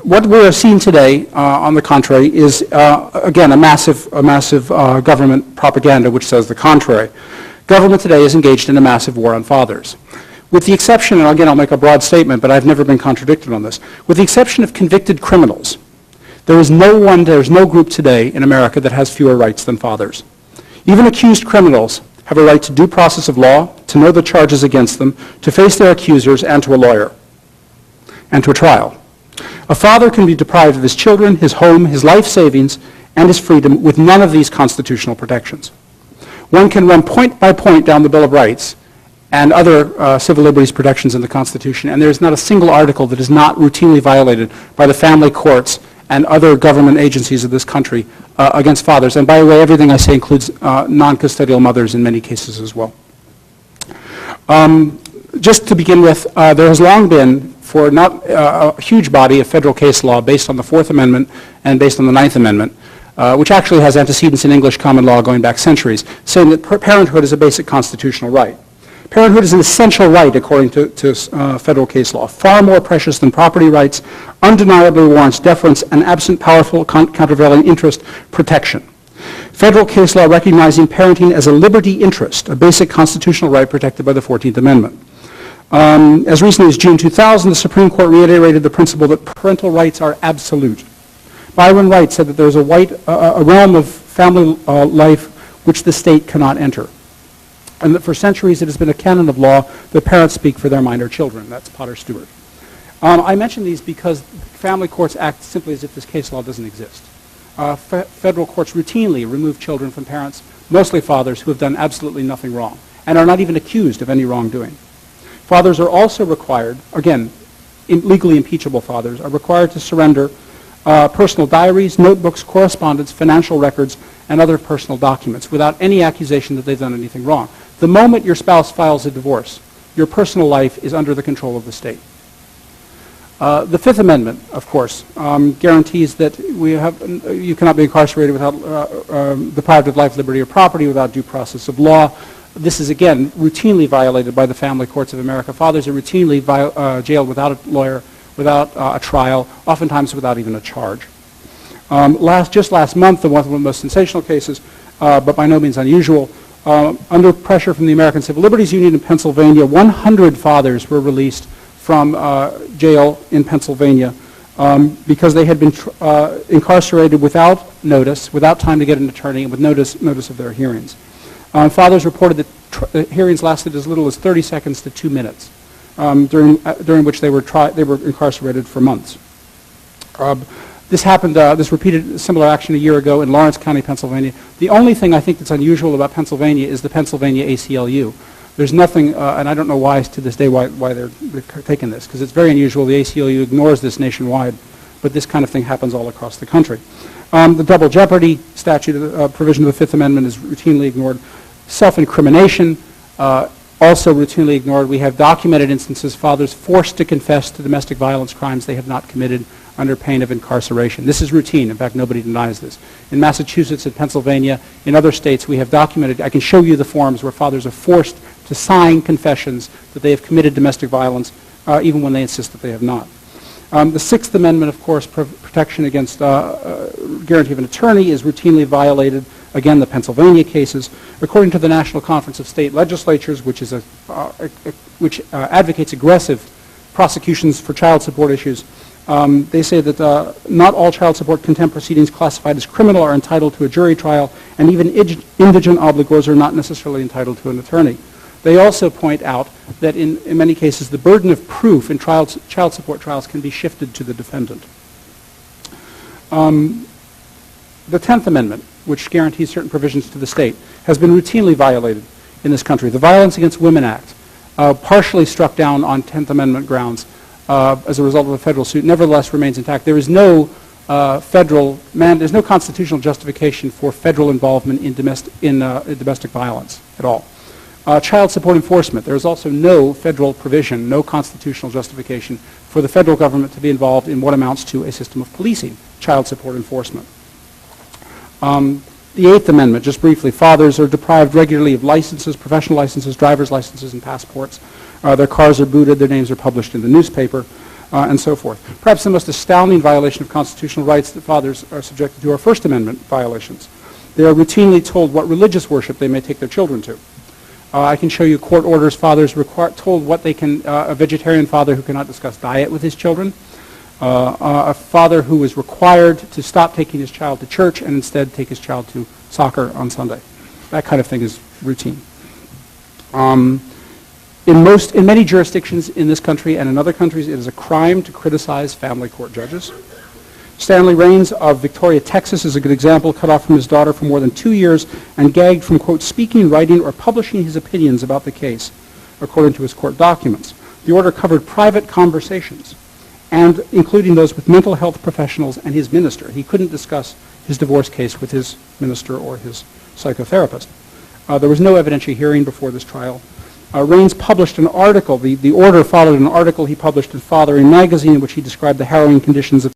What we are seeing today, on the contrary, is, again, a massive government propaganda which says the contrary. Government today is engaged in a massive war on fathers. With the exception, and again I'll make a broad statement, but I've never been contradicted on this, with the exception of convicted criminals, there is no group today in America that has fewer rights than fathers. Even accused criminals have a right to due process of law, to know the charges against them, to face their accusers, and to a lawyer, and to a trial. A father can be deprived of his children, his home, his life savings, and his freedom with none of these constitutional protections. One can run point by point down the Bill of Rights and other civil liberties protections in the Constitution, and there is not a single article that is not routinely violated by the family courts and other government agencies of this country against fathers. And by the way, everything I say includes non-custodial mothers in many cases as well. Just to begin with, there has long been, for not a huge body of federal case law based on the Fourth Amendment and based on the Ninth Amendment, which actually has antecedents in English common law going back centuries, saying that parenthood is a basic constitutional right. Parenthood is an essential right, according to federal case law, far more precious than property rights, undeniably warrants deference, and absent powerful countervailing interest, protection. Federal case law recognizing parenting as a liberty interest, a basic constitutional right protected by the 14th Amendment. As recently as June 2000, the Supreme Court reiterated the principle that parental rights are absolute. Byron Wright said that there is a realm of family life which the state cannot enter, and that for centuries it has been a canon of law that parents speak for their minor children. That's Potter Stewart. I mention these because family courts act simply as if this case law doesn't exist. Federal courts routinely remove children from parents, mostly fathers, who have done absolutely nothing wrong and are not even accused of any wrongdoing. Fathers are also required, again, legally impeachable fathers, are required to surrender personal diaries, notebooks, correspondence, financial records, and other personal documents without any accusation that they've done anything wrong. The moment your spouse files a divorce, your personal life is under the control of the state. The Fifth Amendment, of course, guarantees that you cannot be incarcerated without deprived of life, liberty, or property without due process of law. This is, again, routinely violated by the family courts of America. Fathers are routinely jailed without a lawyer, without a trial, oftentimes without even a charge. Just last month, one of the most sensational cases, but by no means unusual, under pressure from the American Civil Liberties Union in Pennsylvania, 100 fathers were released from jail in Pennsylvania because they had been incarcerated without notice, without time to get an attorney, and with notice of their hearings. Fathers reported that the hearings lasted as little as 30 seconds to 2 minutes, during which they were incarcerated for months. This repeated similar action a year ago in Lawrence County, Pennsylvania. The only thing I think that's unusual about Pennsylvania is the Pennsylvania ACLU. There's nothing, and I don't know why to this day why they're taking this, because it's very unusual. The ACLU ignores this nationwide, but this kind of thing happens all across the country. The double jeopardy statute provision of the Fifth Amendment is routinely ignored. Self-incrimination, also routinely ignored. We have documented instances, fathers forced to confess to domestic violence crimes they have not committed under pain of incarceration. This is routine. In fact, nobody denies this. In Massachusetts and Pennsylvania, in other states, we have documented, I can show you the forms where fathers are forced to sign confessions that they have committed domestic violence, even when they insist that they have not. The Sixth Amendment, of course, protection against guarantee of an attorney, is routinely violated. Again, the Pennsylvania cases. According to the National Conference of State Legislatures, which advocates aggressive prosecutions for child support issues, they say that not all child support contempt proceedings classified as criminal are entitled to a jury trial, and even indigent obligors are not necessarily entitled to an attorney. They also point out that in many cases the burden of proof in child support trials can be shifted to the defendant. The 10th Amendment, which guarantees certain provisions to the state, has been routinely violated in this country. The Violence Against Women Act, partially struck down on 10th Amendment grounds as a result of a federal suit, nevertheless remains intact. There is no there's no constitutional justification for federal involvement in domestic violence at all. Child support enforcement. There is also no federal provision, no constitutional justification for the federal government to be involved in what amounts to a system of policing child support enforcement. The Eighth Amendment, just briefly, fathers are deprived regularly of licenses, professional licenses, driver's licenses, and passports. Their cars are booted, their names are published in the newspaper. and so forth. Perhaps the most astounding violation of constitutional rights that fathers are subjected to are First Amendment violations. They are routinely told what religious worship they may take their children to. I can show you court orders, fathers told what they can, a vegetarian father who cannot discuss diet with his children, a father who is required to stop taking his child to church and instead take his child to soccer on Sunday. That kind of thing is routine. In many jurisdictions in this country and in other countries, it is a crime to criticize family court judges. Stanley Raines of Victoria, Texas is a good example, cut off from his daughter for more than 2 years and gagged from, quote, speaking, writing, or publishing his opinions about the case, according to his court documents. The order covered private conversations, and including those with mental health professionals and his minister. He couldn't discuss his divorce case with his minister or his psychotherapist. There was no evidentiary hearing before this trial. Raines published an article, the order followed an article he published in Fathering magazine in which he described the harrowing conditions of